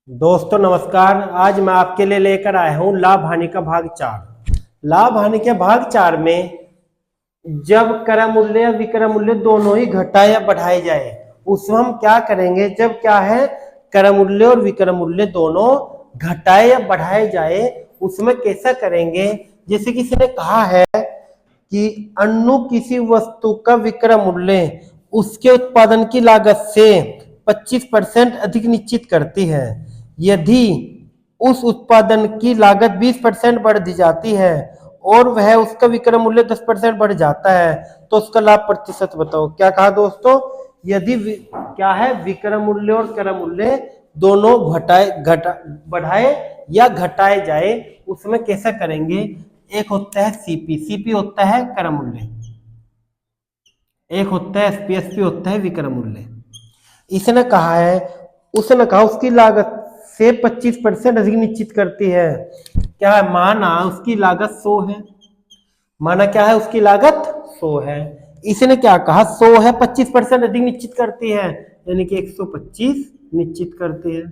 दोस्तों नमस्कार। आज मैं आपके लिए लेकर आया हूं लाभ हानि का भाग 4। लाभ हानि के भाग 4 में जब क्रय मूल्य या विक्रय मूल्य दोनों ही घटाए या बढ़ाए जाए उसमें हम क्या करेंगे। जब क्या है क्रय मूल्य और विक्रय मूल्य दोनों घटाए या बढ़ाए जाए उसमें कैसा करेंगे। जैसे किसी ने कहा है कि अन्नु किसी वस्तु का विक्रय मूल्य उसके उत्पादन की लागत से 25% अधिक निश्चित करती है। यदि उस उत्पादन की लागत 20% बढ़ दी जाती है और वह उसका विक्रय मूल्य 10% बढ़ जाता है तो उसका लाभ प्रतिशत बताओ। क्या कहा दोस्तों, यदि क्या है विक्रय मूल्य और क्रय मूल्य दोनों बढ़ाए या घटाए जाए उसमें कैसा करेंगे। एक होता है सीपी होता है क्रय मूल्य, एक होता है एसपी होता है विक्रय मूल्य। इसने कहा है उसने कहा उसकी लागत से 25% अधिक निश्चित करती है। क्या है, माना उसकी लागत 100 है, माना क्या है उसकी लागत 100 है। इसने क्या कहा 100 है 25% अधिक निश्चित करती है यानी कि 125 निश्चित करती है।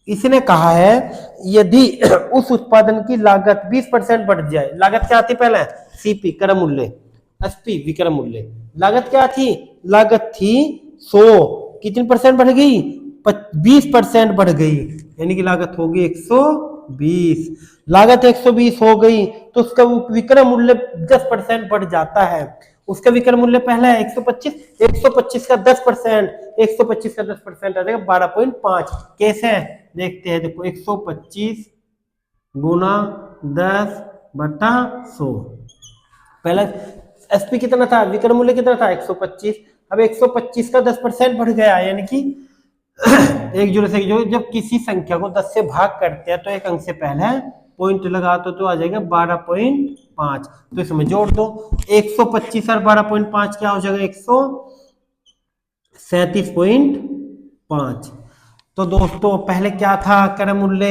इसने कहा है यदि उस उत्पादन की लागत 20% बढ़ जाए, लागत क्या थी पहले सीपी क्रय मूल्य, एसपी विक्रय मूल्य, लागत क्या थी, लागत थी 100, कितनी परसेंट बढ़ गई 20% बढ़ गई यानी कि लागत होगी 120। लागत 120 हो गई तो उसका विक्रय मूल्य 10% बढ़ जाता है। उसका विक्रय मूल्य पहला है 125, 125 का 10%, 125 का 10% आ जाएगा 12.5। कैसे है देखते हैं, देखो 125 गुना 10/100। पहले एसपी कितना था, विक्रय मूल्य कितना था 125। अब 125 का 10% बढ़ गया यानी कि एक जोड़े से एक जोड़े, जब किसी संख्या को 10 से भाग करते हैं तो एक अंक से पहले पॉइंट लगा तो आ जाएगा 12.5। तो इसमें जोड़ दो 125 और 12.5 क्या हो जाएगा 137.5। तो दोस्तों पहले क्या था क्रय मूल्य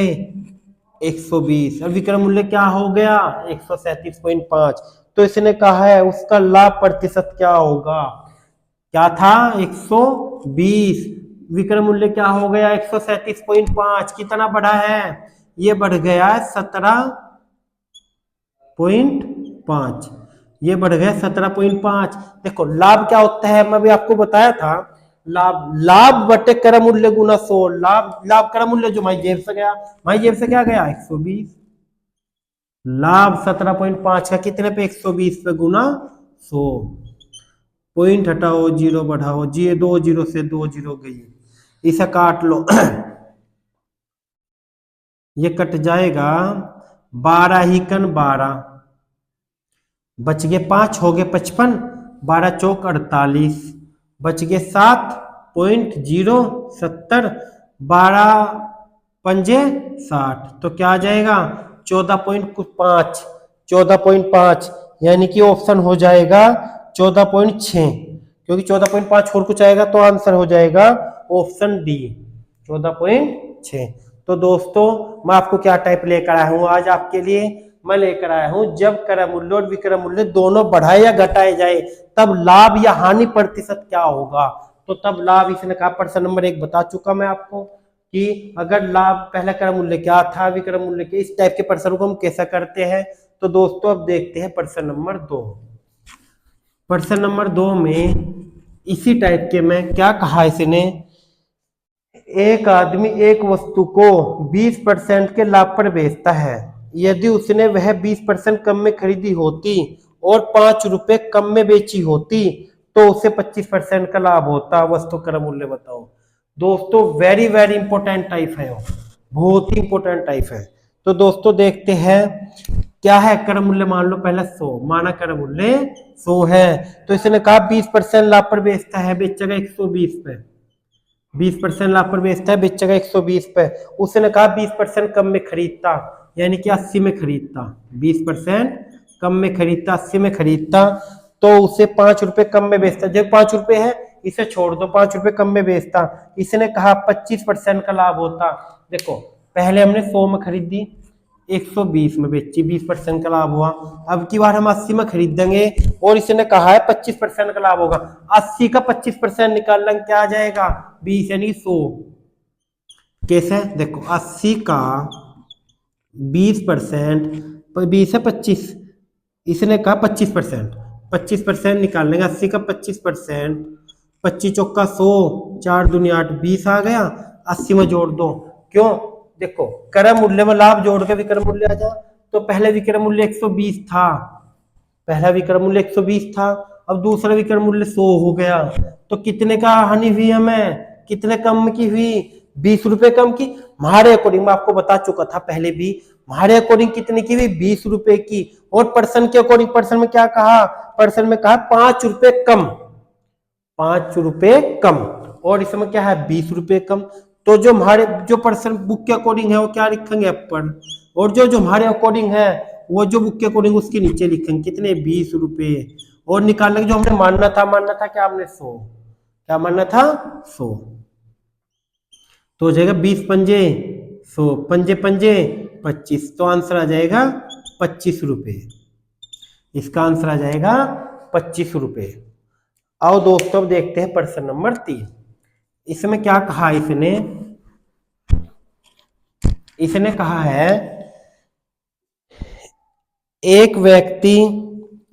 120 और विक्रय मूल्य क्या हो गया 137.5। तो इसने कहा है उसका लाभ प्रतिशत क्या होगा। क्या था 120, विक्रय मूल्य क्या हो गया 137.5, कितना बढ़ा है ये बढ़ गया है 17.5, ये बढ़ गया 17.5। देखो लाभ क्या होता है मैं भी आपको बताया था, लाभ लाभ बटे क्रय मूल्य गुना 100। लाभ क्रय मूल्य जो माई जेब से गया, माई जेब से क्या गया 120, लाभ 17.5 का कितने पे 120 पे गुना 100, पॉइंट हटाओ जीरो बढ़ाओ जी, 2 जीरो से 2 जीरो गई, इसे काट लो ये कट जाएगा 12 ही कन 12, बच गए 5 हो गए 55, 12 चौक 48, बच गए 7.070, 12 पंजे 60, तो क्या आ जाएगा 14.5, 14.5 यानी कि ऑप्शन हो जाएगा 14.6, क्योंकि 14.5 और कुछ आएगा तो आंसर हो जाएगा ऑप्शन डी 14.6। तो दोस्तों मैं आपको क्या टाइप लेकर आया हूं आज आपके लिए, मैं लेकर आया हूं जब क्रय मूल्य और विक्रय मूल्य दोनों बढ़ाए या घटाए जाए तब लाभ या हानि प्रतिशत क्या होगा। तो तब लाभ इसने कहा प्रश्न नंबर 1 बता चुका मैं आपको कि अगर लाभ पहला क्रय मूल्य क्या था विक्रय मूल्य के, इस टाइप के प्रश्न को हम कैसा करते हैं। तो दोस्तों अब देखते हैं प्रश्न नंबर 2। प्रश्न नंबर 2 में इसी टाइप के में क्या कहा इसने, एक आदमी एक वस्तु को 20% के लाभ पर बेचता है। यदि उसने वह 20% कम में खरीदी होती और 5 रुपए कम में बेची होती तो उसे 25% का लाभ होता। वस्तु क्रय मूल्य बताओ। दोस्तों वेरी वेरी इंपॉर्टेंट टाइप है, बहुत ही इंपॉर्टेंट टाइप है। तो दोस्तों देखते हैं क्या है क्रय मूल्य, मान लो पहले 100, माना क्रय मूल्य 100 है तो इसने कहा 20% लाभ पर बेचता है, बेचेगा 120 पे, 20% लाभ पर बेचता है बेचेगा 120 पे। उसने कहा 20% कम में खरीदता यानी कि 80 में खरीदता, 20% कम में खरीदता 80 में खरीदता तो उसे 5 रुपए कम में बेचता। जब 5 रुपए है इसे छोड़ दो, 5 रुपए कम में बेचता। इसने कहा 25% का लाभ होता। देखो पहले हमने 100 में खरीदी 120 में बेची, 20% का लाभ हुआ। अब की बार हम 80 में खरीदेंगे और इसने कहा है 25% का लाभ होगा। 80 का 25% निकालना क्या आ जाएगा 20 यानी 100, कैसे है देखो, 80 का 20%, 20 है 25, इसने कहा 25%, 25% निकाल लेंगे। 80 का 25%, 25 चौका 100, 4 दूनी 8, 20 आ गया। 80 में जोड़ दो। क्यों? देखो क्रय मूल्य में लाभ जोड़ के विक्रय मूल्य आ जा, तो पहले विक्रय मूल्य 120 था, पहला विक्रय मूल्य 120 था, अब दूसरा विक्रय मूल्य 100 हो गया। तो कितने का हानि हुई हमें, कितने कम की हुई, 20 रुपए कम की। हमारे अकॉर्डिंग मैं आपको बता चुका था पहले भी, हमारे अकॉर्डिंग कितने की हुई, 20 रुपए की। और पर्सन के अकॉर्डिंग, पर्सन में क्या कहा, पर्सन में कहा 5 रुपए कम, 5 रुपए कम। और इसमें क्या है, 20 रुपए कम। तो जो हमारे जो पर्सन बुक के अकॉर्डिंग है वो क्या लिखेंगे अपन, और जो जो हमारे अकॉर्डिंग है वो जो बुक के अकॉर्डिंग उसके नीचे लिखेंगे कितने, 20 रुपए। और निकालने के जो हमने मानना था क्या, हमने 100, क्या मानना था, 100। तो हो जाएगा 20 पंजे 100, पंजे पंजे 25, तो आंसर आ जाएगा 25 रुपए। इसका आंसर आ जाएगा 25 रुपए। आओ दोस्तों अब देखते हैं प्रश्न नंबर 3। इसमें क्या कहा, इसने कहा है एक व्यक्ति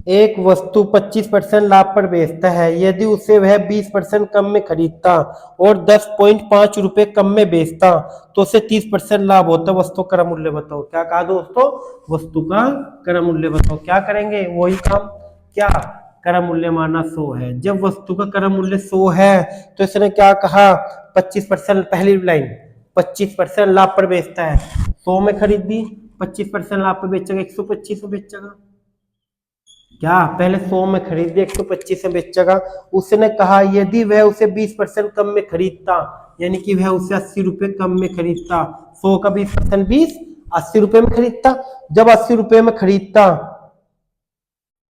एक वस्तु 25% लाभ पर बेचता है, यदि उसे वह 20% कम में खरीदता और 10.5 रुपए कम में बेचता तो उसे 30% लाभ होता। वस्तु का मूल्य बताओ। क्या कहा दोस्तों, वस्तु का क्रय मूल्य बताओ। क्या करेंगे, वही काम, क्या, क्रय मूल्य माना 100 है। जब वस्तु का क्रय मूल्य 100 है तो इसने क्या कहा, 25%, पहली लाइन 25% लाभ पर बेचता है, 100 में खरीदी, 25% लाभ पर बेचेगा, 125 में बेचेगा। क्या, पहले 100 में खरीदी, 125 में बेचेगा। उसने कहा यदि वह उसे 20% कम में खरीदता, यानी कि वह उसे 80 रुपए कम में खरीदता, 100 का 20%, 20, 80 रुपए में खरीदता। जब 80 रुपए में खरीदता,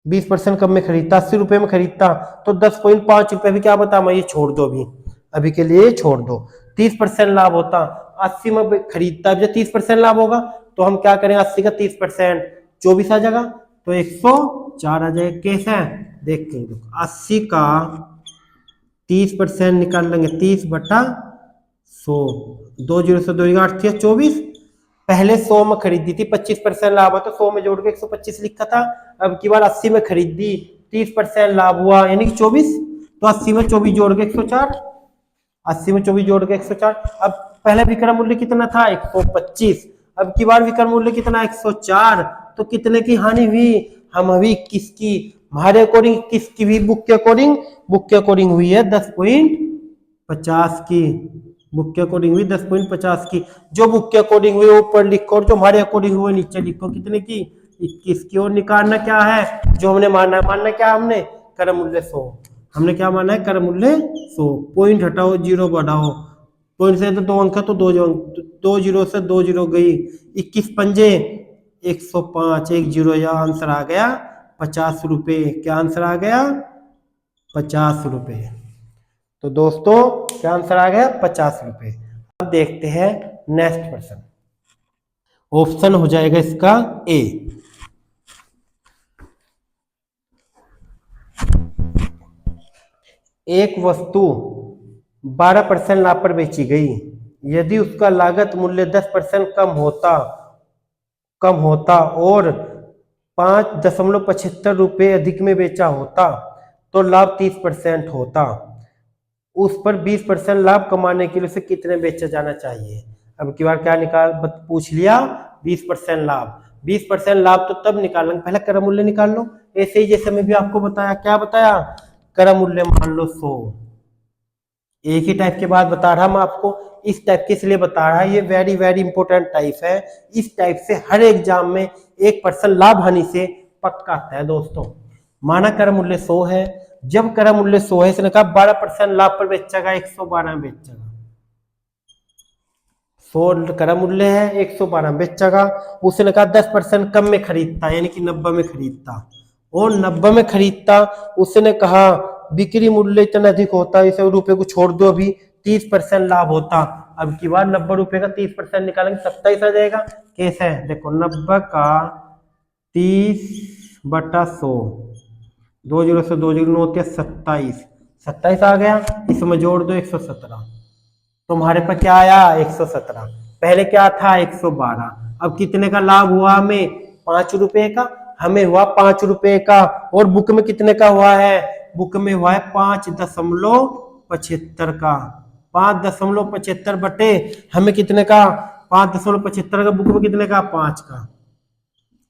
20% कम में खरीदता, 80 रुपए में खरीदता, तो 10.5 रुपए भी क्या बता, मैं ये छोड़ दो, अभी के लिए छोड़ दो। 30% लाभ होता, 80 में खरीदता, जब 30% लाभ होगा तो हम क्या करें, 80 का 30%, 24 आ जाएगा, तो 104 आ जाएगा। कैसे है देखते हैं, 80 का 30% निकाल लेंगे, 30/100, 2 जीरो से 2 8 थी 24। पहले 100 में खरीदी थी, 25% लाभ हुआ तो 100 में जोड़ के 125 लिखा था। अब की बार 80 में खरीदी, 30% लाभ हुआ यानी कि 24, तो 80 में 24 जोड़ के 104, 80 में 24 जोड़ के 104। अब पहले विक्रय मूल्य कितना था, 125, अब की बार विक्रय मूल्य कितना, 104, तो कितने की हानि हुई, हम अभी किसकी, हमारे अकॉर्डिंग किसकी हुई, बुक के अकॉर्डिंग, बुक के अकॉर्डिंग हुई है 10.50 की, बुक के अकॉर्डिंग हुई 10.50 की। जो बुक के अकॉर्डिंग हुई ऊपर लिखो, और जो हमारे अकॉर्डिंग हुए नीचे लिखो, कितने की, 21 की। और निकालना क्या है, जो हमने मानना क्या, हमने क्रय मूल्य 100, हमने क्या माना है, क्रय मूल्य 100। पॉइंट हटाओ, जीरो बढ़ाओ, पॉइंट से तो 2 अंक है, तो 2 जीरो से 2 जीरो गई, 21 पंजे 105, 1 जीरो, यह आंसर आ गया 50 रुपए। क्या आंसर आ गया, 50 रुपए। तो दोस्तों क्या आंसर आ गया, 50 रुपए। अब देखते हैं नेक्स्ट प्रश्न, ऑप्शन हो जाएगा इसका ए। एक वस्तु 12% लाभ पर बेची गई, यदि उसका लागत मूल्य 10% कम होता और 5.75 रुपए अधिक में बेचा होता तो लाभ 30% होता। उस पर 20% लाभ कमाने के लिए उसे कितने बेचा जाना चाहिए। अब की बार क्या निकाल पूछ लिया, 20% लाभ, 20% लाभ तो तब निकालेंगे, पहले क्रय मूल्य निकाल लो। ऐसे ही जैसे मैं भी आपको बताया, क्या बताया, क्रय मूल्य मान लो 100। एक ही टाइप के बात बता रहा मैं आपको, इस टाइप के इसलिए बता रहा है, ये वेरी वेरी इंपॉर्टेंट टाइप है। इस टाइप से हर एग्जाम में 1% लाभ हानि से पक्का आता है दोस्तों। माना क्रय मूल्य 100 है, जब क्रय मूल्य 100 है, इसने कहा 12% लाभ पर बेचेगा, 112 में बेचेगा। 100 क्रय मूल्य है, 112 में बेचेगा। उसने कहा 10% कम में खरीदता, यानी कि 90 में खरीदता, और 90 में खरीदता। उसने कहा बिक्री मूल्य इतना अधिक होता, इसे रुपए को छोड़ दो, अभी 30% लाभ होता। अब की बार 90 रुपए का 30% निकालेंगे, 27 आ जाएगा। कैसे है देखो, 90 का 30/100, 2 जीरो से 2 जीरो 9 27, 27 आ गया, इसमें जोड़ दो 117, तुम्हारे पर क्या आया 117, पहले क्या था 112। अब कितने का लाभ हुआ हमें 5 रुपए का, हमें हुआ 5 रुपए का। और बुक में कितने का हुआ है, बुक में हुआ है 5.75 का। 5.75 बटे हमें कितने का 5.75 का, बुक में कितने का 5 का।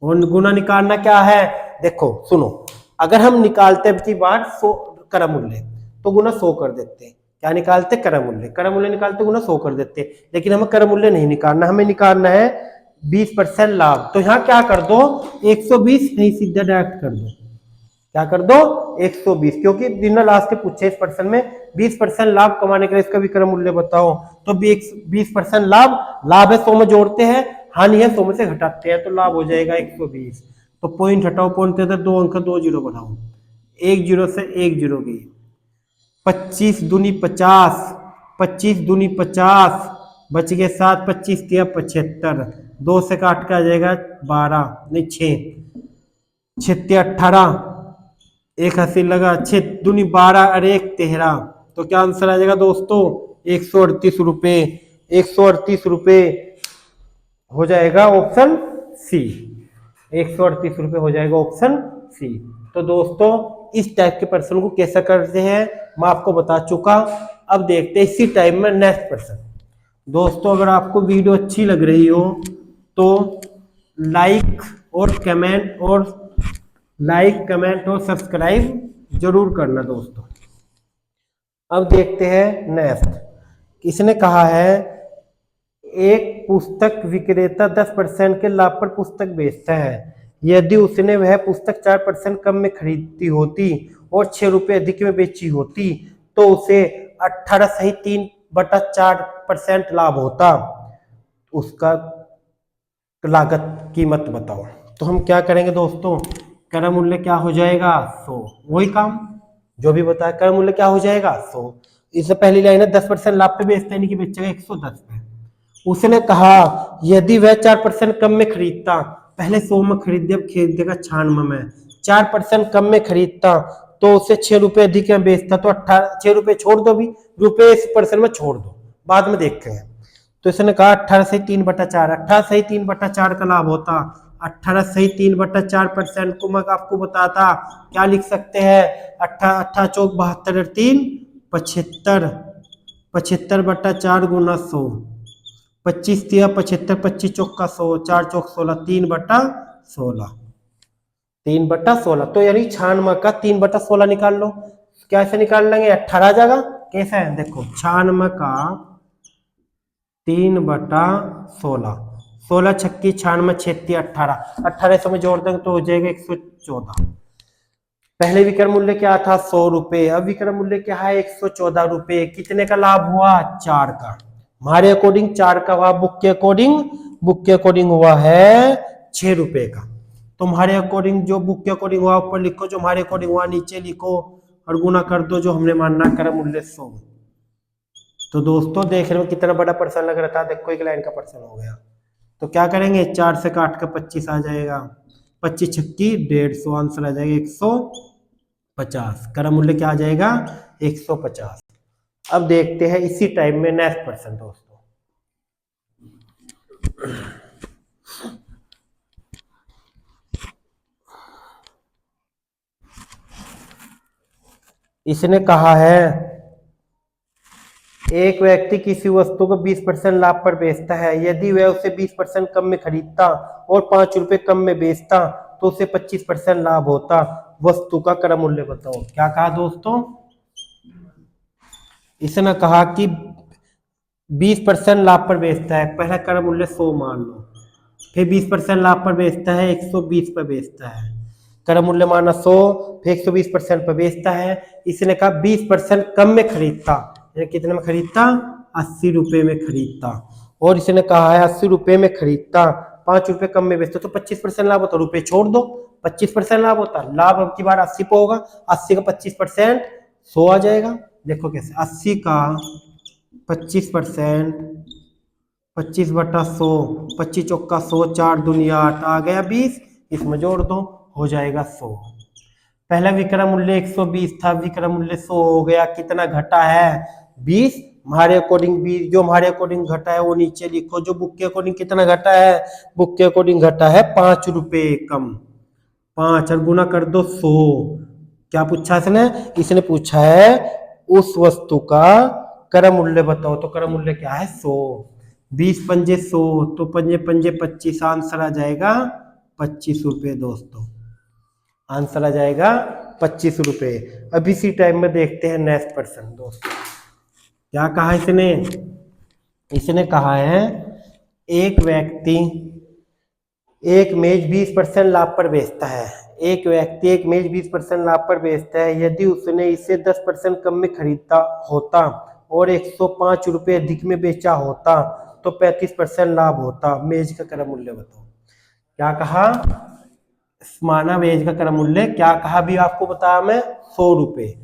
और गुना निकालना क्या है, देखो सुनो, अगर हम निकालते की बार 100 क्रम मूल्य तो गुना 100 कर देते, क्या निकालते क्रम मूल्य, क्रम मूल्य निकालते गुना 100 कर देते। लेकिन हमें क्रम मूल्य नहीं निकालना, हमें निकालना है 20% लाभ। तो यहाँ क्या कर दो 120 नहीं, सीधा डायरेक्ट कर दो, क्या कर दो 120, क्योंकि बिना लास्ट के पूछे इस पर्सन में 20% लाभ कमाने के लिए इसका विक्रय मूल्य बताओ। तो 20% लाभ, लाभ है 100 में जोड़ते हैं, हानि है 100 में से घटाते हैं, तो लाभ हो जाएगा 120। तो पॉइंट हटाओ, पॉइंट के अंदर 2 अंक 2 जीरो बढ़ाओ, 1 जीरो से 1 जीरो गई, 25 दूनी 50, 25 दूनी 50, बच गए 7, 25 दिया 75, 2 से काट के आ जाएगा 12 नहीं 6, 6 18, 1 80 लगा, 6 दूनी 12 और 1 13। तो क्या आंसर आ जाएगा दोस्तों 138 रुपए, 138 रुपए हो जाएगा ऑप्शन सी, 138 रुपए हो जाएगा ऑप्शन सी। तो दोस्तों इस टाइप के प्रश्न को कैसा करते हैं मैं आपको बता चुका। अब देखते हैं इसी टाइप में नेक्स्ट प्रश्न। दोस्तों अगर आपको वीडियो अच्छी लग रही हो तो लाइक और कमेंट और सब्सक्राइब जरूर करना दोस्तों। अब देखते हैं नेक्स्ट। इसने कहा है एक पुस्तक विक्रेता 10% के लाभ पर पुस्तक बेचता है, यदि उसने वह पुस्तक 4% कम में खरीदी होती और 6 रुपए अधिक में बेची होती तो उसे 18 सही 3/4% लाभ होता, उसका लागत कीमत बताओ। तो हम क्या करेंगे दोस्तों, क्रय मूल्य क्या हो जाएगा 100, वही काम जो भी बताया, क्रय मूल्य क्या हो जाएगा 100। इससे पहली लाइन है 10% लाभ पे बेचता है, कि बेचेगा 110 पे। उसने कहा यदि वह 4% कम में खरीदता, पहले 100 में खरीदे अब खरीदेगा 96 में, 4% कम में खरीदता तो उसे 6 रुपए अधिक में बेचता, तो 6 रुपए छोड़ दो, भी रुपए इस पर्सन में छोड़ दो, बाद में देखते हैं। तो इसने कहा 18 से 3/4, 18 से 3/4 का लाभ होता। 18 से 3/4% को मैं आपको बताता क्या लिख सकते हैं, 18 चौक 72 3 75, 75/4 गुना 100, 25 दिया 75, 25 चौक का 100, 4 चौक 16, 3/16, 3/16। तो यानी 96 का 3/16 निकाल लो। कैसे निकाल लेंगे, 18 जगह कैसे है, देखो 96 का 3/16, 16 छक्की 96, 36 18, 18 में जोड़ देंगे तो हो जाएगा 114। पहले विक्रय मूल्य क्या था 100 रुपए, अब विक्रय मूल्य क्या है 114 रुपए। कितने का लाभ हुआ 4 का, हमारे अकॉर्डिंग 4 का हुआ, बुक के अकॉर्डिंग हुआ है 6 रुपए का। तुम्हारे अकॉर्डिंग जो बुक के अकॉर्डिंग हुआ ऊपर लिखो, जो हमारे अकॉर्डिंग हुआ नीचे लिखो और गुना कर दो जो हमने मानना क्रय मूल्य 100। तो दोस्तों देख रहे हो कितना बड़ा प्रश्न लग रहा था, देखो एक लाइन का प्रश्न हो गया। तो क्या करेंगे 4 से काट कर 25 आ जाएगा, 25 छक्की 150, आंसर आ जाएगा 150। क्रय मूल्य क्या आ जाएगा 150। अब देखते हैं इसी टाइम में नेक्स्ट प्रश्न दोस्तों। इसने कहा है एक व्यक्ति किसी वस्तु को 20% लाभ पर बेचता है, यदि वह उसे 20% कम में खरीदता और 5 रुपए कम में बेचता तो उसे 25% लाभ होता, वस्तु का क्रय मूल्य बताओ। क्या कहा दोस्तों, इसने कहा कि 20% लाभ पर बेचता है, पहला क्रय मूल्य 100 मान लो, फिर 20% लाभ पर बेचता है 120 पर बेचता है, क्रय मूल्य माना 100, फिर 120% पर बेचता है। इसने कहा 20% कम में खरीदता, कितने में खरीदता 80 रुपए में खरीदता, और इसने कहा है 80 रुपए में खरीदता 5 रुपए कम में बेचता, तो 25% लाभ होता, रुपए छोड़ दो 25% लाभ होता। लाभ अब की बार 80 पे होगा, 80 का 25% 100 आ जाएगा। देखो कैसे 80 का 25%, 25/100, 25 चौका 100, 4 दूनी 8 आ गया 20, इसमें जोड़ दो हो जाएगा 100। पहला विक्रय मूल्य 120 था, विक्रय मूल्य 100 हो गया, कितना घटा है 20, हमारे अकॉर्डिंग बी, जो हमारे अकॉर्डिंग घटा है वो नीचे लिखो। जो बुक के अकॉर्डिंग कितना घटा है, बुक के अकॉर्डिंग घटा है 5 रुपए कम, 5 और गुना कर दो 100। क्या पूछा इसने, इसने पूछा है उस वस्तु का क्रय मूल्य बताओ, तो क्रय मूल्य क्या है 100। 20 पंजे 100, तो पंजे पंजे 25, आंसर आ जाएगा 25 रुपए दोस्तों, आंसर आ जाएगा 25 रुपए। अब इसी टाइम में देखते हैं नेक्स्ट पर्सन दोस्तों, क्या कहा इसने, इसने कहा है एक व्यक्ति एक मेज 20% लाभ पर बेचता है, एक व्यक्ति एक मेज 20% लाभ पर बेचता है। यदि उसने इसे 10% कम में खरीदा होता और 105 रुपए अधिक में बेचा होता तो 35% लाभ होता। मेज का क्रय मूल्य बताओ। क्या कहा, माना मेज का क्रय मूल्य क्या कहा भी आपको बताया मैं, 100 रुपए।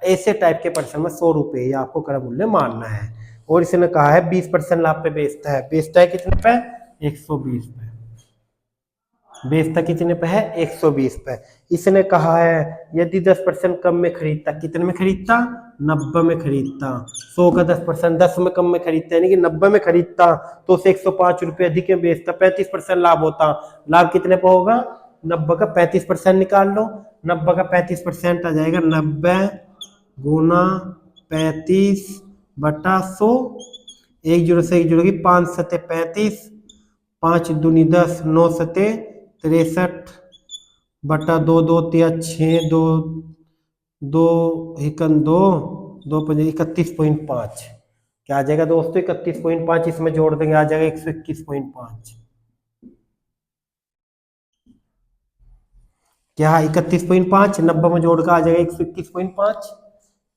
ऐसे टाइप के पर्सन में 100 रुपए ये आपको क्रय मूल्य मानना है। और इसने कहा है 20% लाभ पे बेचता है, बेचता है कितने पे, 120 पे, बेचता कितने पे है, 120 पे। इसने कहा है यदि 10% कम में खरीदता, कितने में खरीदता, 90 में खरीदता। 100 का 10%, 10 में कम में खरीदता यानी कि 90 में खरीदता तो उसे 105 रुपए अधिक में बेचता, 35% लाभ होता। लाभ कितने पे होगा, 90 का 35% निकाल लो, 90 का 35% आ जाएगा 90 गुना 35 बटा 100, 1 जीरो से 1 जीरो की 5 सते 35, 5 दूनी 10, 9 सते 63 बटा 2 2 तिया 6, 2 2 एकन 2 2 पंजे 31.5। क्या आ जाएगा दोस्तों, 31.5, इसमें जोड़ देंगे आ जाएगा 121.5। क्या 31.5, 90 में जोड़ कर आ जाएगा 121.5।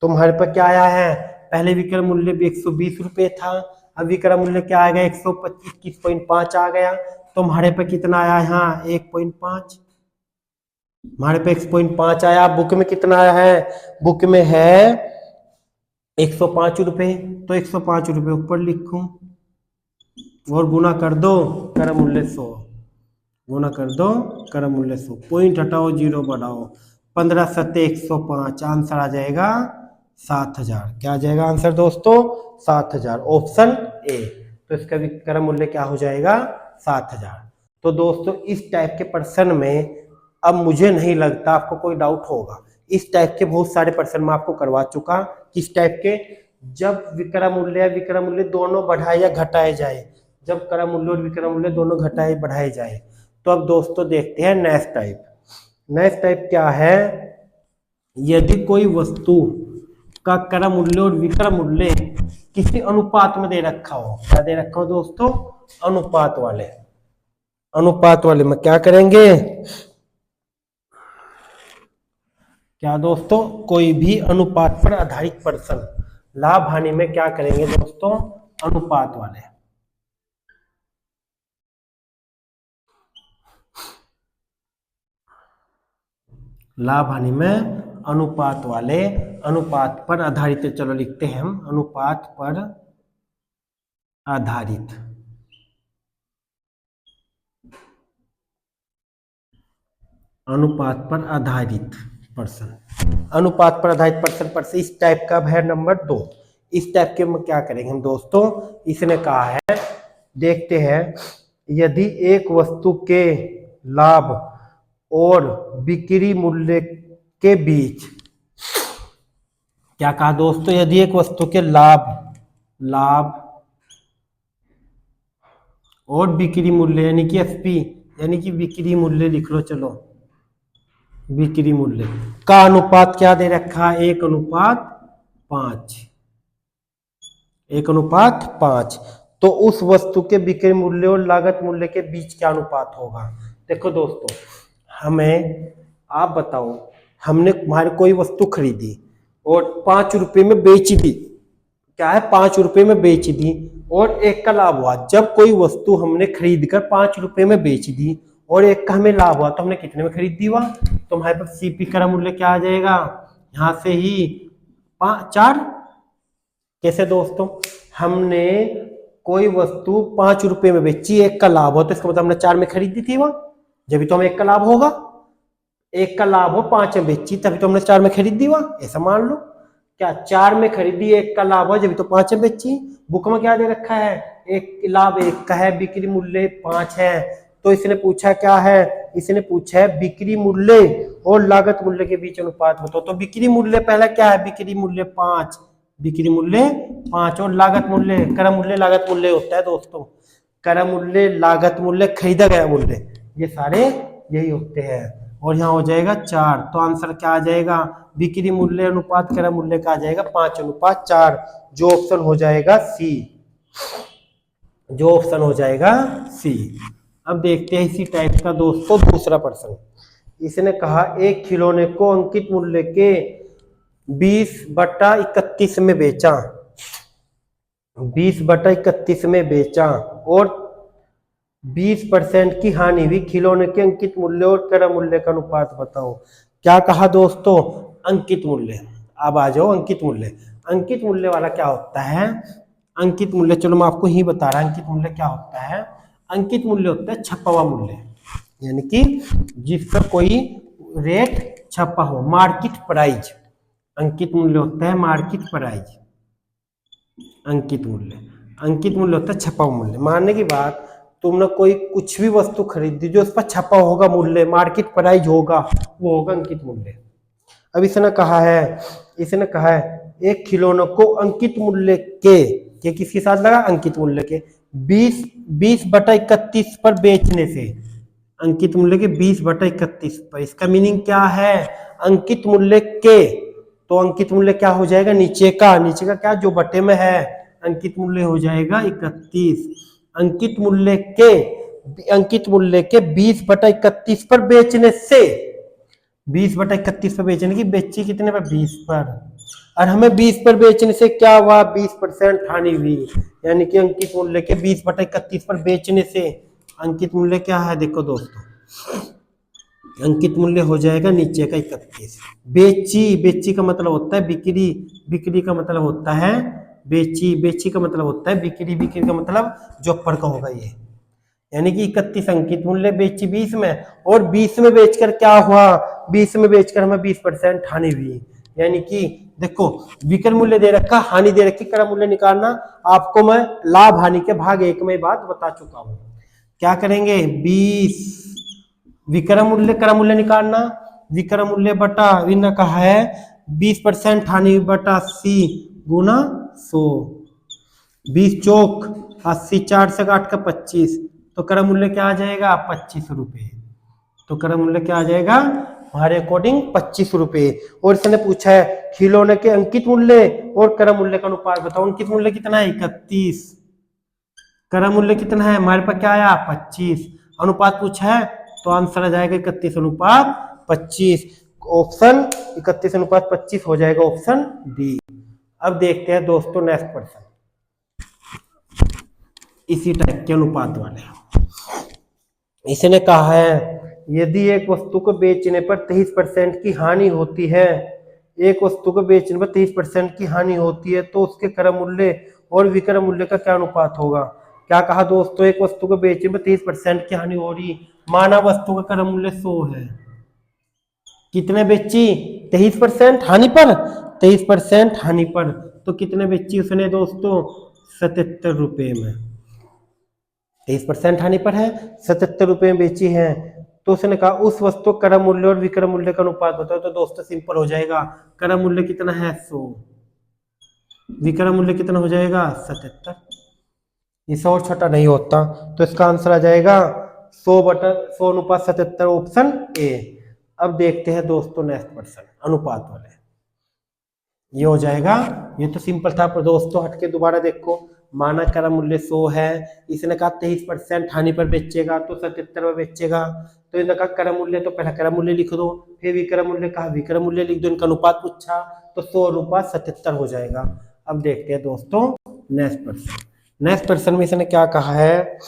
तो हमारे पास क्या आया है, पहले विक्रय मूल्य भी 120 रुपए था, अब विक्रय मूल्य क्या आएगा 121.5 आ गया। तो हमारे पे कितना आया यहाँ 1.5, हमारे पे 1.5 आया। बुक में कितना आया है, बुक में है 105 रुपए, तो 105 रुपए ऊपर लिखूं और गुना कर दो क्रय मूल्य 100, गुना कर दो क्रय मूल्य 100, पॉइंट हटाओ जीरो बढ़ाओ, 15 सत्ते 105, आंसर आ जाएगा 7000। क्या आ जाएगा आंसर दोस्तों, 7000, ऑप्शन ए। तो इसका भी क्रय मूल्य क्या हो जाएगा 7000। तो दोस्तों इस टाइप के पर्सन में अब मुझे नहीं लगता आपको कोई डाउट होगा। इस टाइप के बहुत सारे पर्सन मैं आपको करवा चुका। किस टाइप के, जब विक्रय मूल्य दोनों बढ़ाए या घटाए जाए, जब क्रय मूल्य और विक्रय मूल्य दोनों घटाए बढ़ाए जाए। तो अब दोस्तों देखते हैं नेक्स्ट टाइप। नेक्स्ट टाइप क्या है, यदि कोई वस्तु का क्रय मूल्य और विक्रय मूल्य किसी अनुपात में दे रखा हो, क्या दे रखा हो दोस्तों, अनुपात वाले। अनुपात वाले में क्या करेंगे, क्या दोस्तों, कोई भी अनुपात पर आधारित पर्सन लाभ हानि में क्या करेंगे दोस्तों, अनुपात वाले। लाभ हानि में अनुपात वाले, अनुपात पर आधारित, चलो लिखते हैं हम अनुपात पर आधारित। अनुपात पर आधारित पर्सन, अनुपात पर आधारित पर्सन इस टाइप का है नंबर 2। इस टाइप के में क्या करेंगे हम दोस्तों, इसने कहा है, देखते हैं, यदि एक वस्तु के लाभ और बिक्री मूल्य के बीच, क्या कहा दोस्तों, यदि एक वस्तु के लाभ और बिक्री मूल्य यानी कि एफपी, यानी कि बिक्री मूल्य लिख लो, चलो बिक्री मूल्य का अनुपात क्या दे रखा है, 1:5, 1:5। तो उस वस्तु के बिक्री मूल्य और लागत मूल्य के बीच क्या अनुपात होगा। देखो दोस्तों, हमें आप बताओ, हमने हमारी कोई वस्तु खरीदी और 5 रुपए में बेच दी, क्या है 5 रुपए में बेच दी और 1 का लाभ हुआ। जब कोई वस्तु हमने खरीद कर 5 रुपए में बेच दी और 1 का हमें लाभ हुआ, तो हमने कितने में खरीद दी हुआ, तो हमारे पास सीपी का मूल्य क्या आ जाएगा, यहां से ही 4। कैसे दोस्तों, हमने कोई वस्तु 5 रुपए में बेची, 1 का लाभ हो, तो इसका मतलब हमने 4 में खरीदी थी वहां, जब भी तो हमें 1 का लाभ होगा, 1 का लाभ हो 5 में बेची तभी तो हमने 4 में खरीद दी वहां, ऐसा मान लो। क्या 4 में खरीदी, 1 का लाभ है, जब तो 5 में बेची। बुक में क्या दे रखा है, एक लाभ 1 का है, बिक्री मूल्य 5 है। तो इसने पूछा क्या है, इसने पूछा है बिक्री मूल्य और लागत मूल्य के बीच अनुपात बताओ। तो बिक्री मूल्य पहला क्या है, बिक्री मूल्य 5, बिक्री मूल्य 5 और लागत मूल्य, क्रय मूल्य लागत मूल्य होता है दोस्तों, क्रय मूल्य लागत मूल्य खरीदा गया मूल्य, ये सारे यही होते हैं। और यहाँ हो जाएगा 4, तो आंसर क्या आ जाएगा, बिक्री मूल्य अनुपात क्रय मूल्य का आ जाएगा 5:4, जो ऑप्शन हो जाएगा सी, जो ऑप्शन हो जाएगा सी। अब देखते हैं इसी टाइप का दोस्तों दूसरा प्रश्न। इसने कहा एक खिलौने को अंकित मूल्य के 20/31 में बेचा, 20/31 में बेचा और 20% की हानि हुई, खिलौने के अंकित मूल्य और क्रय मूल्य का अनुपात बताओ। क्या कहा दोस्तों, अंकित मूल्य। अब आ जाओ अंकित मूल्य। अंकित मूल्य वाला क्या होता है, अंकित मूल्य, चलो मैं आपको ही बता रहा, अंकित मूल्य क्या होता है। अंकित मूल्य होता है छपा हुआ मूल्य, यानी कि जिस पर कोई रेट छपा हो, मार्केट प्राइस। अंकित मूल्य होता है मार्केट प्राइस, अंकित मूल्य। अंकित मूल्य होता है छपा हुआ मूल्य। मानने की बात, तुमने कोई कुछ भी वस्तु खरीदी जो उस पर छपा होगा मूल्य, मार्केट प्राइस होगा, वो होगा अंकित मूल्य। अब इसने कहा है, इसने कहा है एक खिलौने को अंकित मूल्य के किसके साथ लगा, अंकित मूल्य के 20/31 पर बेचने से, अंकित मूल्य के 20/31 पर। इसका मीनिंग क्या है, अंकित मूल्य के, तो अंकित मूल्य क्या हो जाएगा, नीचे का, नीचे का क्या जो बटे में है, अंकित मूल्य हो जाएगा 31। अंकित मूल्य के, अंकित मूल्य के 20/31 पर बेचने से, 20/31 पर बेचने की, बेची कितने पर, 20 पर, और हमें 20 पर बेचने से क्या हुआ, 20% हानि हुई। यानी कि अंकित मूल्य के 20/31 पर बेचने से अंकित मूल्य क्या है, देखो दोस्तों, अंकित मूल्य हो जाएगा नीचे का 31। बेची, बेची का मतलब होता है बिक्री, बिक्री का मतलब होता है बेची, बेची का मतलब होता है बिक्री, बिक्री का मतलब जो ऊपर का होगा ये। यानी कि 31 अंकित मूल्य, बेची 20 में, और 20 में बेचकर क्या हुआ, 20 में बेचकर हमें 20% हानि हुई। यानी कि देखो विक्रय मूल्य दे रखा, हानि दे रखी, क्रय मूल्य निकालना आपको मैं लाभ हानि के भाग 1 में बात बता चुका हूं। क्या करेंगे, 20 विक्रय मूल्य, क्रय मूल्य निकालना, विक्रय मूल्य बटा इन्होंने कहा है 20% हानि बटा सी गुना 100, 20 चौक 80, 4 से 8 का 25, तो क्रय मूल्य क्या आ जाएगा, 25 रुपए। तो क्रय मूल्य क्या आ जाएगा हमारे अकॉर्डिंग 25 रुपए। और इसने पूछा है खिलौने के अंकित मूल्य और क्रय मूल्य का अनुपात बताओ। अंकित मूल्य कितना है, 31, क्रय मूल्य कितना है हमारे पास, क्या आया 25, अनुपात पूछा है, तो आंसर आ जाएगा 31:25। ऑप्शन 31:25 हो जाएगा ऑप्शन डी। अब देखते हैं दोस्तों नेक्स्ट क्वेश्चन, इसी टाइप के अनुपात वाले। इसने कहा है यदि एक वस्तु को बेचने पर 23% की हानि होती है, एक वस्तु को बेचने पर 23% की हानि होती है, तो उसके क्रय मूल्य और विक्रय मूल्य का क्या अनुपात होगा। क्या कहा दोस्तों, एक वस्तु को बेचने पर 30% की हानि हो रही, माना वस्तु का क्रय मूल्य 100 है, कितने बेची, 23% हानि पर, 23% हानि पर, तो कितने बेची उसने दोस्तों, 77 रुपए में। 23% हानि पर है, 77 रुपए में बेची है। तो उसने कहा उस वस्तु क्रय मूल्य और विक्रय मूल्य का अनुपात बताओ। तो दोस्तों सिंपल हो जाएगा, क्रय मूल्य कितना है 100, विक्रय मूल्य कितना हो जाएगा 77, इससे और छोटा नहीं होता, तो इसका आंसर आ जाएगा 100/100:77 ऑप्शन ए। अब देखते हैं दोस्तों नेक्स्ट क्वेश्चन अनुपात वाले, ये हो जाएगा, ये तो सिंपल था, पर दोस्तों हटके दोबारा देखो, माना क्रय मूल्य 100 है, इसने कहा 23% हानि पर बेचेगा, तो 77 में बेचेगा, तो इन्होंने कहा क्रय मूल्य, तो पहला क्रय मूल्य लिख दो, फिर विक्रय मूल्य कहा विक्रय मूल्य लिख दो, इनका अनुपात पूछा, तो 100:77 हो जाएगा। अब देखते हैं दोस्तों नेक्स्ट प्रश्न। नेक्स्ट प्रश्न में इसने क्या कहा है,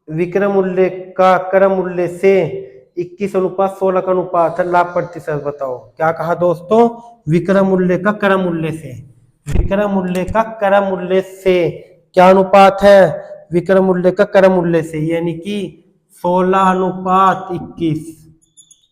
विक्रय मूल्य का क्रय मूल्य से 21:16 का अनुपात है, लाभ प्रतिशत बताओ। क्या कहा दोस्तों, विक्रय मूल्य का क्रय मूल्य से, विक्रय मूल्य का क्रय मूल्य से क्या अनुपात है, विक्रय मूल्य का क्रय मूल्य से, यानी कि 16:21,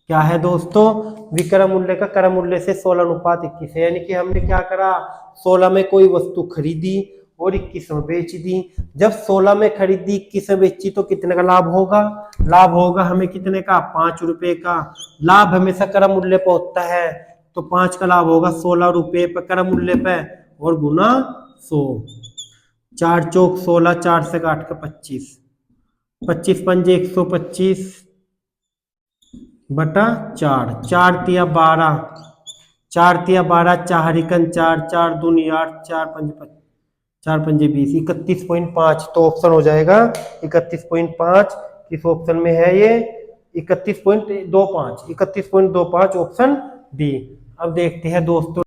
क्या है दोस्तों, विक्रय मूल्य का क्रय मूल्य से 16:21 है। यानी कि हमने क्या करा, 16 में कोई वस्तु खरीदी और 21 में बेच दी। जब 16 में खरीदी 21 में बेची तो कितने का लाभ होगा, लाभ होगा हमें कितने का, 5 रुपए का। लाभ हमेशा क्रय मूल्य पर होता है, तो 5 का लाभ होगा 16 रुपए पर क्रय मूल्य पे, और गुना 100। 4 चौक 16, 4 से काट के 25, 25 पंजे 125 बटा 4, 4 तिया 12, 4 तिया 12, 4 एकन 4, 4 दूनी 8, 4 पंजे 4 पंजे 20, 31.5। तो ऑप्शन हो जाएगा 31.5। किस ऑप्शन में है ये, 31.25, 31.25 ऑप्शन डी। अब देखते हैं दोस्तों,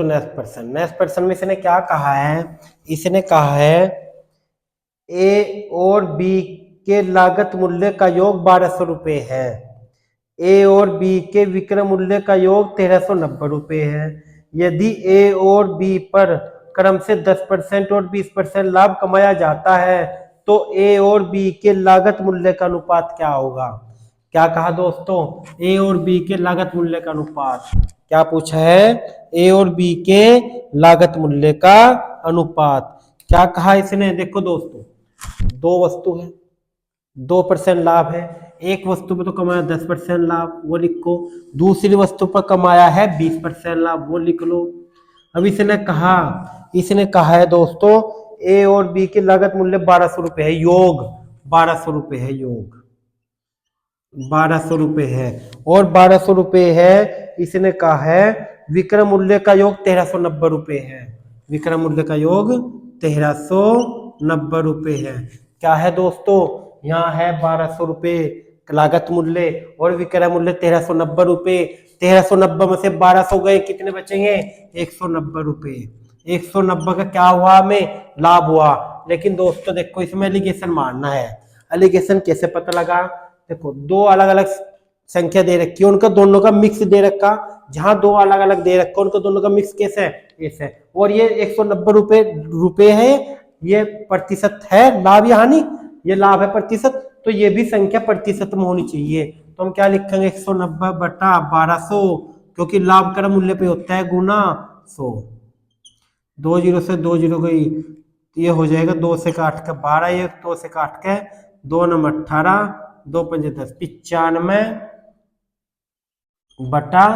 नेक्स्ट पर्सन में इसने क्या कहा है, इसने कहा है ए और बी के लागत मूल्य का योग 1200 रुपए है। ए और बी के विक्रय मूल्य का योग 1390 रुपए है। यदि ए और बी पर क्रम से 10% और 20% लाभ कमाया जाता है तो ए और बी के लागत मूल्य का अनुपात क्या होगा। क्या कहा दोस्तों, ए और बी के लागत मूल्य का अनुपात। क्या पूछा है, ए और बी के लागत मूल्य का अनुपात। क्या कहा इसने, देखो दोस्तों, दो वस्तु है, 2% लाभ है। एक वस्तु पे तो कमाया 10% लाभ, वो लिखो। दूसरी वस्तु पर कमाया है 20% लाभ, वो लिख लो। अब इसने कहा है दोस्तों, ए और बी की लागत मूल्य 1200 रुपए है, योग 1200 रुपए है, योग 1200 रुपए है, और 1200 रुपए है। इसने कहा है विक्रय मूल्य का योग 1390 रुपए है, विक्रय मूल्य का योग 1390 रुपए है। क्या है दोस्तों, यहाँ है 1200 रुपए लागत मूल्य और विक्रय मूल्य 1390 रुपए। 1390 में से 1200 गए, कितने बचेंगे, 190 रुपए। 190 का क्या हुआ, हमें लाभ हुआ। लेकिन दोस्तों देखो, इसमें एलिगेशन मारना है। एलिगेशन कैसे पता लगा, देखो दो अलग अलग संख्या दे रखी है, उनका दोनों का मिक्स दे रखा। जहां दो अलग अलग दे रखा उनका दोनों का मिक्स कैसे है, ऐसे। और ये 190 रुपए है, ये प्रतिशत है लाभ या हानि, ये लाभ है प्रतिशत, तो ये भी संख्या प्रतिशत में होनी चाहिए। तो हम क्या लिखेंगे, 190 बटा 1200, क्योंकि लाभ क्रय मूल्य पे होता है, गुना 100। 2 जीरो से 2 जीरो गई, ये हो जाएगा 2 से काट के 12, ये 2 से काट के 2 नंबर 18, 2 पंजे 10, 95 बटा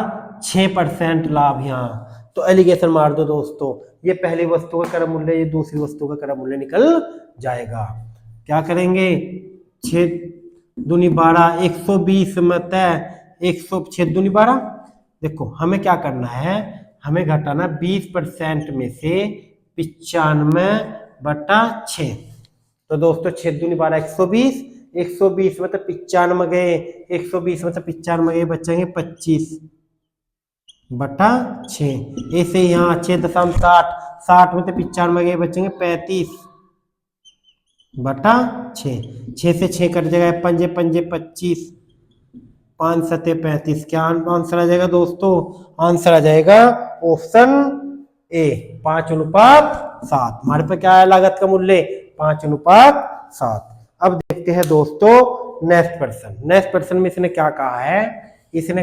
6% लाभ यहाँ। तो एलिगेशन मार दो दोस्तों, ये पहली वस्तु का क्रय मूल्य, ये दूसरी वस्तु का क्रय मूल्य निकल जाएगा। क्या करेंगे, 6 दूनी 12, 120 में 106 दूनी 12। देखो हमें क्या करना है, हमें घटाना 20% में से 95 बटा 6। तो दोस्तों 6 दूनी 12, 120, 120 में तो 95 गए, 120 में तो 95 गए, बचेंगे 25 बटा 6। ऐसे यहाँ 6.60, 60 में तो 95 गए, बचेंगे 35 बटा 6। 6 से 6 कट जाएगा, पंजे पंजे 25, 5 सते 35। क्या आंसर आ जाएगा दोस्तों, आंसर आ जाएगा ऑप्शन ए, 5:7। हमारे पे क्या है लागत का मूल्य, 5:7। अब देखते हैं दोस्तों नेक्स्ट पर्सन में इसने क्या कहा है, इसने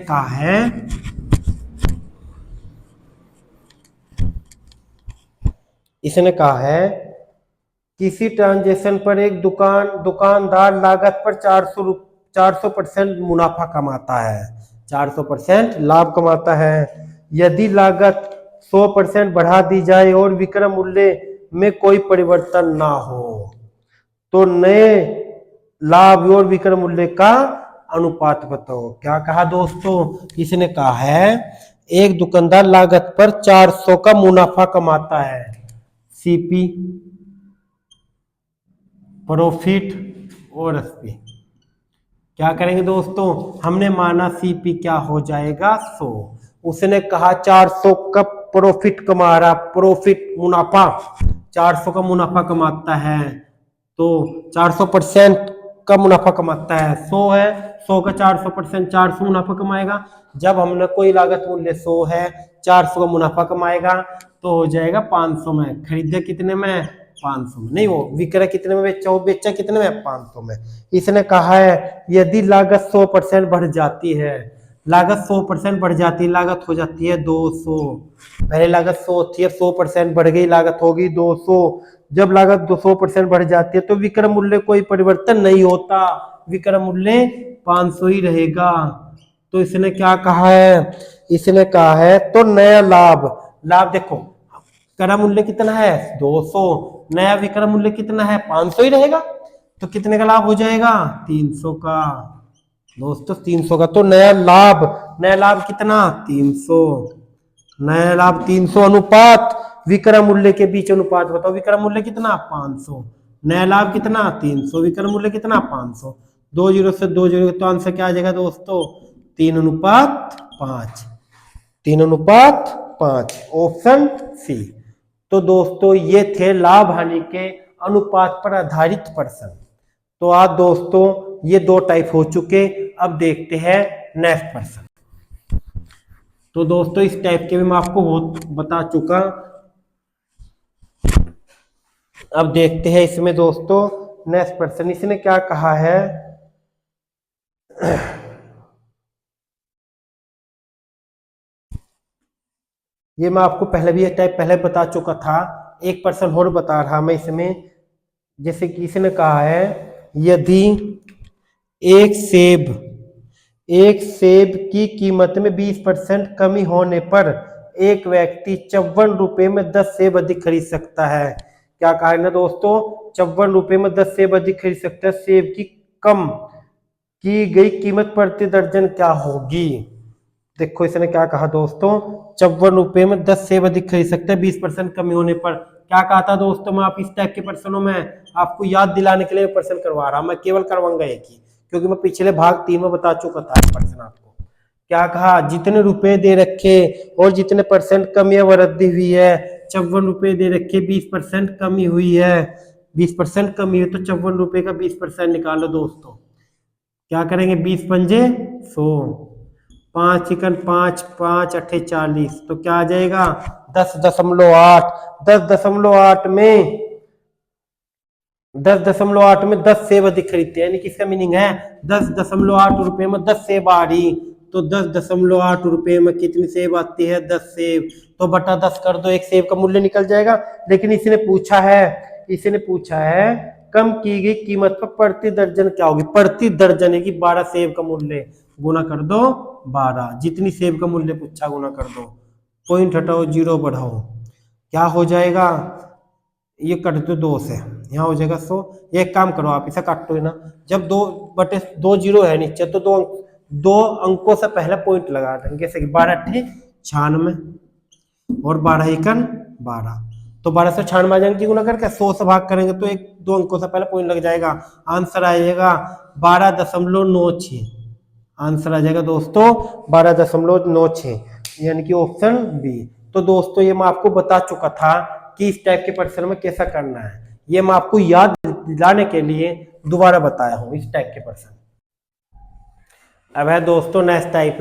कहा है किसी ट्रांजेक्शन पर एक दुकानदार लागत पर 400% मुनाफा कमाता है, 400% लाभ कमाता है। यदि लागत 100% बढ़ा दी जाए और विक्रय मूल्य में कोई परिवर्तन ना हो तो नए लाभ और विक्रय मूल्य का अनुपात बताओ। क्या कहा दोस्तों, इसने कहा है एक दुकानदार लागत पर 400 का मुनाफा कमाता है, सीपी प्रॉफिट और एसपी। क्या करेंगे दोस्तों, हमने माना सीपी क्या हो जाएगा 100, उसने कहा 400 का प्रॉफिट कमा रहा, प्रॉफिट मुनाफा 400 का मुनाफा कमाता है, तो 400% का मुनाफा कमाता है। 100 है, 100 का 400%, 400 मुनाफा कमाएगा। जब हमने कोई लागत मूल्य 100 है, 400 का मुनाफा कमाएगा, तो हो जाएगा 500 में। खरीदे कितने में, 500 में। नहीं, वो विक्रय कितने में बेचा, वो बेचा कितने में, 500 में। इसने कहा है यदि लागत 100% बढ़ जाती है, लागत 100% बढ़ जाती है, लागत हो जाती है 200। पहले लागत 100 थी, 100% बढ़ गई, लागत होगी 200। जब लागत 200% बढ़ जाती है तो विक्रय मूल्य कोई परिवर्तन नहीं होता, विक्रय मूल्य 500 ही रहेगा। तो इसने क्या कहा है, इसने कहा है तो नया लाभ, लाभ देखो क्रय मूल्य कितना है 200, नया विक्रय मूल्य कितना है 500 ही रहेगा, तो कितने का लाभ हो जाएगा 300 का दोस्तों, 300 का। तो नया लाभ, नया लाभ कितना 300, नया लाभ 300 अनुपात विक्रय मूल्य के बीच अनुपात बताओ, विक्रय मूल्य कितना 500, नया लाभ कितना 300, विक्रय मूल्य कितना 500। 2 जीरो से 2 जीरो तो आंसर क्या आ जाएगा दोस्तों 3:5, 3:5, ऑप्शन सी। तो दोस्तों ये थे लाभ हानि के अनुपात पर आधारित प्रश्न। तो आज दोस्तों ये 2 टाइप हो चुके, अब देखते हैं नेक्स्ट प्रश्न। तो दोस्तों इस टाइप के भी मैं आपको बहुत बता चुका, अब देखते हैं इसमें दोस्तों नेक्स्ट प्रश्न। इसने क्या कहा है, ये मैं आपको पहले भी ये टाइप पहले बता चुका था, एक पर्सन और बता रहा मैं इसमें। जैसे कि इसने कहा है यदि एक सेब की कीमत में 20% कमी होने पर एक व्यक्ति 54 रुपए में 10 सेब अधिक खरीद सकता है। क्या कहा है ना दोस्तों, 54 रुपए में 10 सेब अधिक खरीद सकता है, सेब की कम की गई कीमत प्रति दर्जन क्या होगी। देखो इसने क्या कहा दोस्तों, 54 रुपए में 10 सेब अधिक खरीद सकते हैं 20% कमी होने पर। क्या कहा था दोस्तों, मैं आप इस टाइप के प्रश्नों में आपको याद दिलाने के लिए प्रश्न करवा रहा, मैं केवल करवाऊंगा एक ही, क्योंकि मैं पिछले भाग 3 में बता चुका था प्रश्न आपको। क्या कहा, जितने रुपए दे रखे और जितने परसेंट कमी या वृद्धि हुई है, 54 रुपए दे रखे 20% कमी हुई है, 20% कमी है तो 54 रुपए का 20% निकालो दोस्तों। क्या करेंगे 20 पंजे 100, 5 चिकन 5 5 अट्ठे 40, तो क्या आ जाएगा 10.8, 10.8 में 10.8 में 10 सेब अधिक खरीदते हैं, यानी कि इसका मीनिंग है 10.8 रुपए में 10 सेब आ रही, तो 10.8 रुपए में कितनी सेब आती है 10 सेब, तो बटा 10 कर दो, एक सेब का मूल्य निकल जाएगा। लेकिन इसने पूछा है कम की गई कीमत पर प्रति दर्जन क्या होगी, प्रति दर्जन है कि 12 सेब का मूल्य, गुना कर दो 12, जितनी सेब का मूल्य पूछा गुना कर दो, पॉइंट हटाओ 0 बढ़ाओ, क्या हो जाएगा, ये कट दो 2 से, यहाँ हो जाएगा 100। एक काम करो आप इसे काटो है ना, जब 2 जीरो है नीचे तो दो अंकों से पहले पॉइंट लगा देंगे, जैसे कि 12 अट्ठे 96 और 12 एकन 12, तो 12 से 96 आ जाएंगे, गुना करके 100 से भाग करेंगे तो 2 अंकों से पहले पॉइंट लग जाएगा, आंसर आ जाएगा 12.96, आंसर आ जाएगा दोस्तों 12.96, यानी कि ऑप्शन बी। तो दोस्तों ये मैं आपको बता चुका था कि इस टाइप के प्रश्न में कैसा करना है, ये मैं आपको याद दिलाने के लिए दोबारा बताया हूं इस टाइप के प्रश्न। अब है दोस्तों नेक्स्ट टाइप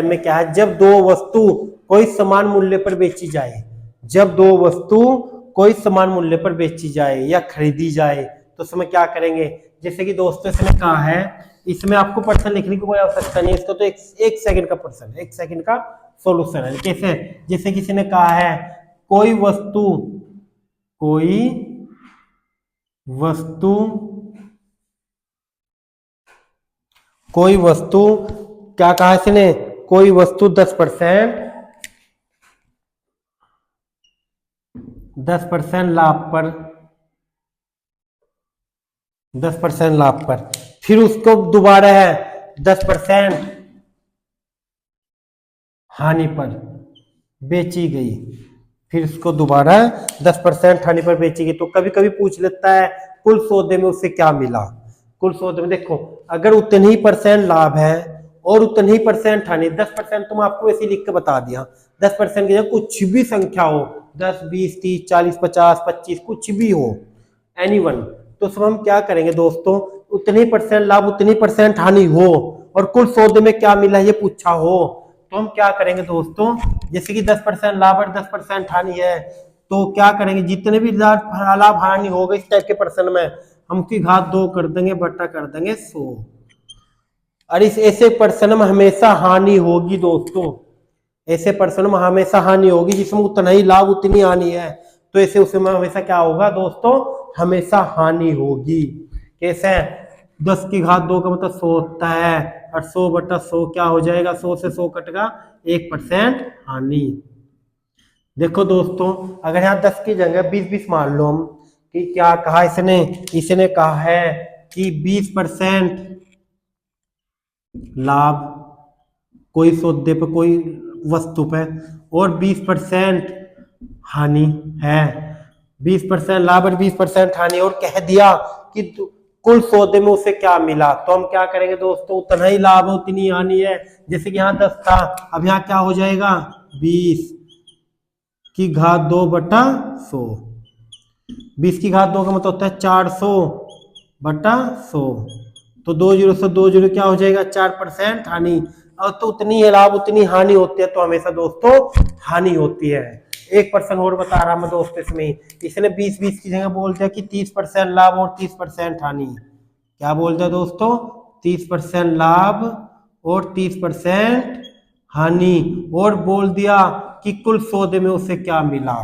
में क्या है, जब 2 वस्तु कोई समान मूल्य पर बेची जाए, जब 2 वस्तु कोई समान मूल्य पर बेची जाए या खरीदी जाए तो उसमें क्या करेंगे। जैसे कि दोस्तों इसने कहा है, इसमें आपको प्रश्न लिखने की कोई आवश्यकता नहीं है, इसका तो एक सेकंड का प्रश्न है, 1 सेकंड का सॉल्यूशन है। कैसे, जैसे किसी ने कहा है कोई वस्तु क्या कहा इसने, कोई वस्तु 10% लाभ पर फिर उसको दोबारा है 10% हानि पर बेची गई, फिर उसको दोबारा 10% हानि पर बेची गई, तो कभी कभी पूछ लेता है कुल सौदे में उससे क्या मिला। कुल सौदे में देखो अगर उतने ही % लाभ है और उतने ही % हानि, 10% तो मैं आपको ऐसे लिख के बता दिया, 10% की जगह कुछ भी संख्या हो, 10 20 30 40 50 25 कुछ भी हो, एनीवन, तो सब हम क्या करेंगे दोस्तों, उतने ही % लाभ उतनी % हानि हो और कुल सौदे में क्या मिला ये पूछा हो, तो हम क्या करेंगे दोस्तों, जैसे कि 10% लाभ और 10% हानि है, तो क्या करेंगे, जितने भी लाभ हानि होगा इस टाइप के प्रश्न में हम की घात 2 कर देंगे बट्टा कर देंगे 100। और इस ऐसे प्रश्न में हमेशा हानि होगी दोस्तों, ऐसे प्रश्न में हमेशा हानि होगी, जिसमें उतना ही लाभ उतनी हानि है, तो ऐसे उसमें हमेशा क्या होगा दोस्तों, हमेशा हानि होगी। कैसे, 10 की घात 2 का मतलब 100 होता है, और 100 बटा 100 क्या हो जाएगा, 100 से 100 कटेगा 1% हानि। देखो दोस्तों, अगर यहाँ 10 की जगह 20 मान लो हम, कि क्या कहा इसने, इसने कहा है कि 20% लाभ कोई सौदे पे कोई वस्तु पे, और 20% हानि है, 20% लाभ और 20% हानि, और कह दिया कि कुल सौदे में उसे क्या मिला, तो हम क्या करेंगे दोस्तों, उतना ही लाभ उतनी हानि है। जैसे कि यहाँ 10 था, अब यहाँ क्या हो जाएगा, 20 की घात 2 बटा 100, 20 की घात 2 का मतलब होता है 400 बटा 100, तो 2 जीरो से 2 जीरो क्या हो जाएगा, 4% हानि। और तो उतनी है लाभ उतनी हानि होती है, तो हमेशा दोस्तों हानि होती है। 1% और बता रहा मैं दोस्तों, इसमें इसने 20 की जगह बोल दिया कि 30% लाभ और 30% हानि। क्या बोलते हैं दोस्तों, 30% लाभ और 30% हानि, और बोल दिया कि कुल सौदे में उसे क्या मिला।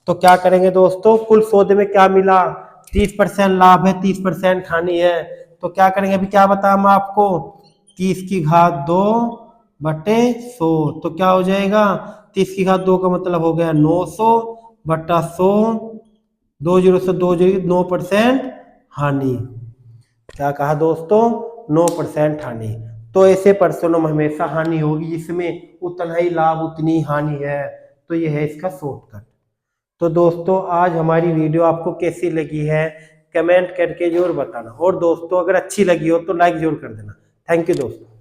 तो क्या करेंगे दोस्तों, कुल सौदे में क्या मिला, 30% लाभ है 30% हानि है, तो क्या करेंगे, अभी क्या बताया मैं आपको, 30 की घात 2 बटे 100, तो क्या हो जाएगा, 30 की घात 2 का मतलब हो गया 900 बटा 100, 2 जीरो से 2 जीरो 9% हानि। क्या कहा दोस्तों, 9% हानि। तो ऐसे प्रश्नों में हमेशा हानि होगी, जिसमें उतना ही लाभ उतनी हानि है, तो ये है इसका शॉर्टकट। तो दोस्तों आज हमारी वीडियो आपको कैसी लगी है कमेंट करके जरूर बताना, और दोस्तों अगर अच्छी लगी हो तो लाइक जरूर कर देना। थैंक यू दोस्तों।